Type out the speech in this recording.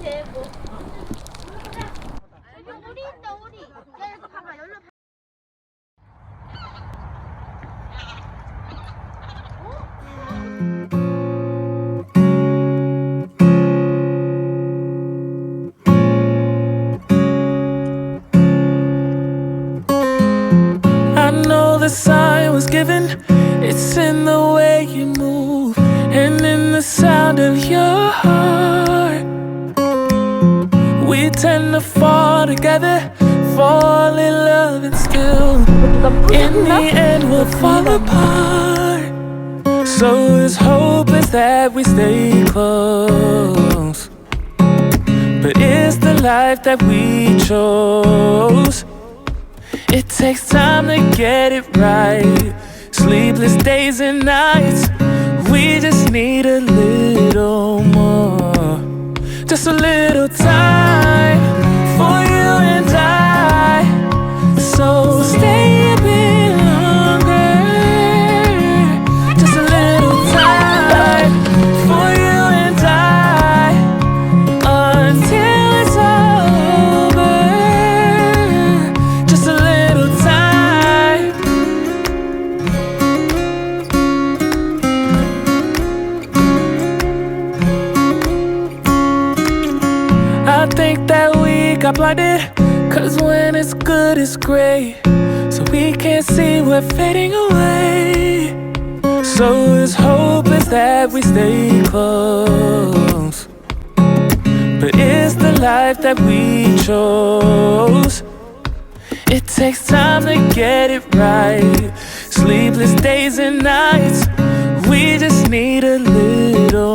대고. 우리 있다 우리. 야 이거 봐봐 열로. I know the sign was given. It's in the way you move and in the sound of your heart. We tend to fall together, fall in love and still in the end we'll fall apart. So his hope is that we stay close, but it's the life that we chose. It takes time to get it right. Sleepless days and nights. We just need a little more. Just a little time for you and I. So stay a bit longer. Just a little time for you and I until it's over. Just a little time. I think that we got blinded, 'cause when it's good it's great, so we can't see we're fading away. So his hope is that we stay close, but it's the life that we chose. It takes time to get it right. Sleepless days and nights. We just need a little